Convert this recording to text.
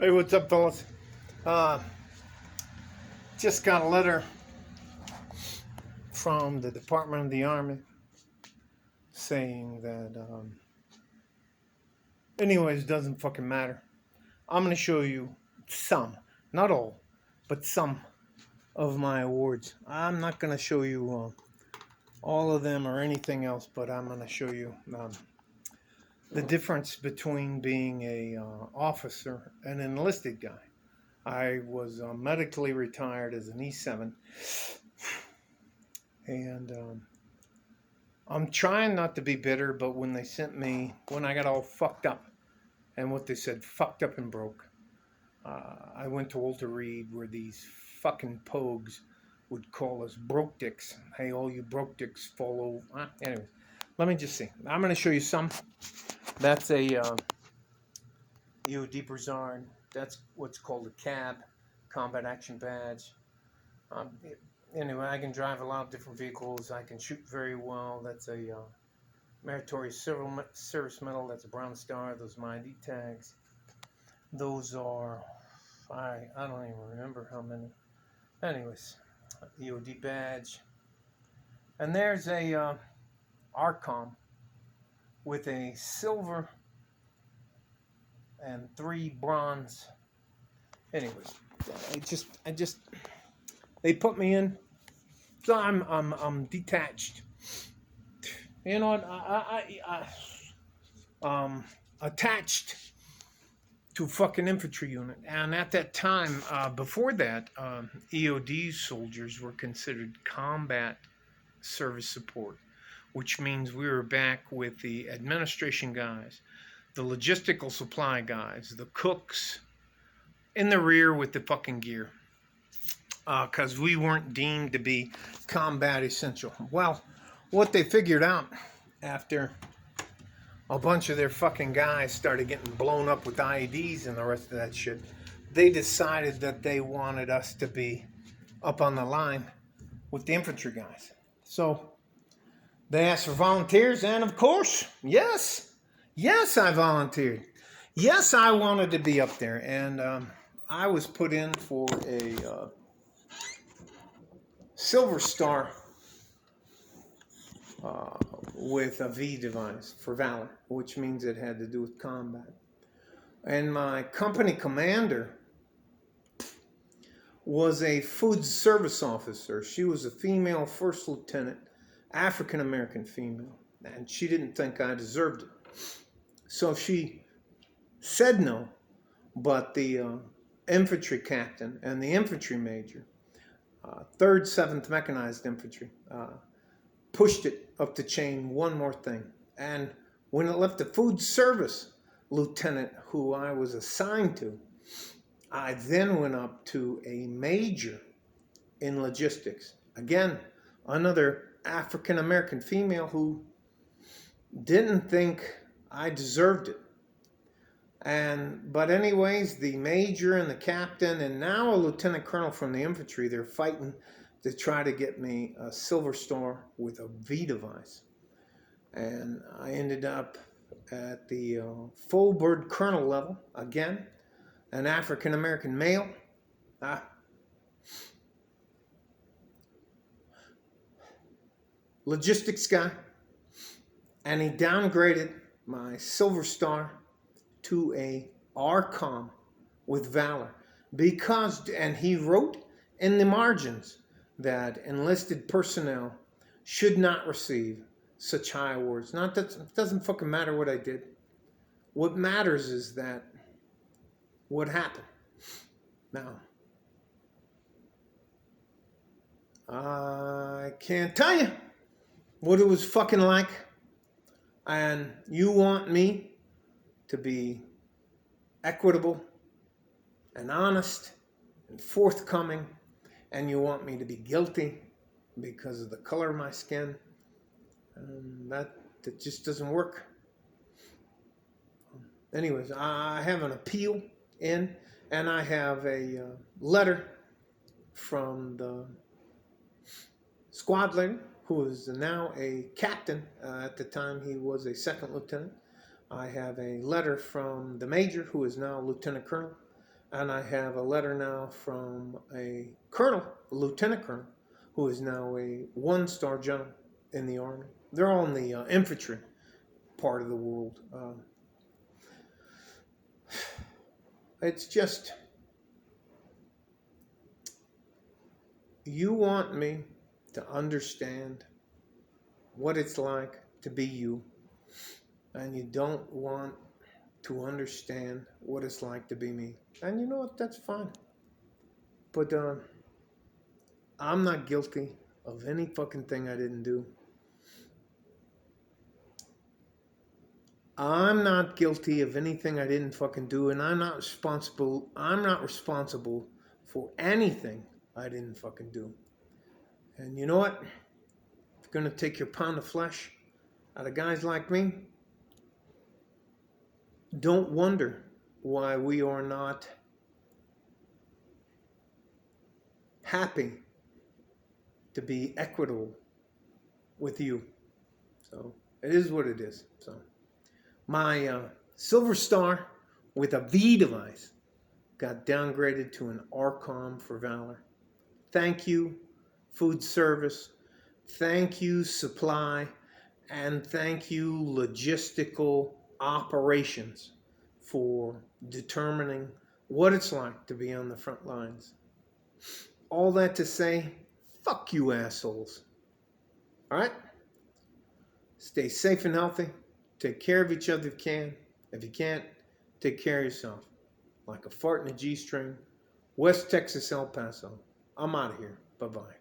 Hey, what's up, fellas? Uh, just got a letter from the Department of the Army saying that, anyways, doesn't fucking matter. I'm gonna show you some, not all, but some of my awards. I'm not gonna show you all of them or anything else, but I'm gonna show you the difference between being a officer and an enlisted guy. I was medically retired as an E7, and I'm trying not to be bitter, but when they sent me, when I got all fucked up, and what they said, fucked up and broke, I went to Walter Reed, where these fucking pogues would call us broke dicks. Hey, all you broke dicks fall over. Anyways, let me just see. I'm going to show you some. That's a EOD Broussard. That's what's called a CAB, Combat Action Badge. Um, anyway, I can drive a lot of different vehicles. I can shoot very well. That's a Meritorious Service Medal. That's a Brown Star. Those are my ID tags. Those are, I don't even remember how many. Anyways, EOD badge. And there's a ARCOM with a silver and 3 bronze. Anyways, I just, they put me in. So I'm detached. You know what? Attached to a fucking infantry unit. And at that time, before that, EOD soldiers were considered combat service support, which means we were back with the administration guys, the logistical supply guys, the cooks in the rear with the fucking gear, because we weren't deemed to be combat essential. Well, what they figured out after a bunch of their fucking guys started getting blown up with IEDs and the rest of that shit, they decided that they wanted us to be up on the line with the infantry guys. So they asked for volunteers, and of course, yes, I volunteered. Yes, I wanted to be up there, and I was put in for a Silver Star with a V device for Valor, which means it had to do with combat. And my company commander was a food service officer. She was a female first lieutenant, African American female, and she didn't think I deserved it. So she said no, but the infantry captain and the infantry major, 3rd, 7th Mechanized Infantry, pushed it up the chain one more thing. And when it left the food service lieutenant, who I was assigned to, I then went up to a major in logistics. Again, another African American female who didn't think I deserved it. But anyways, the major and the captain and now a lieutenant colonel from the infantry, they're fighting to try to get me a Silver Star with a V device. And I ended up at the full bird colonel level, again, an African American male. Logistics guy. And he downgraded my Silver Star to a ARCOM with Valor, because, and he wrote in the margins that enlisted personnel should not receive such high awards. Not that it doesn't fucking matter what I did. What matters is that what happened. Now, I can't tell you what it was fucking like. And you want me to be equitable and honest and forthcoming, and you want me to be guilty because of the color of my skin. That just doesn't work. Anyways, I have an appeal in, and I have a letter from the squad leader, who is now a captain. At the time, he was a 2nd lieutenant. I have a letter from the major, who is now a lieutenant colonel. And I have a letter now from a colonel, a lieutenant colonel, who is now a one-star general in the Army. They're all in the infantry part of the world. It's just, you want me to understand what it's like to be you, and you don't want to understand what it's like to be me. And you know what? That's fine. But I'm not guilty of any fucking thing I didn't do. I'm not guilty of anything I didn't fucking do, and I'm not responsible. I'm not responsible for anything I didn't fucking do. And you know what? If you're gonna take your pound of flesh out of guys like me, don't wonder why we are not happy to be equitable with you. So it is what it is. So my Silver Star with a V device got downgraded to an ARCOM for valor. Thank you, food service. Thank you, supply. And thank you, logistical operations, for determining what it's like to be on the front lines. All that to say, fuck you assholes. All right? Stay safe and healthy. Take care of each other if you can. If you can't, take care of yourself. Like a fart in a G-string. West Texas, El Paso. I'm out of here. Bye-bye.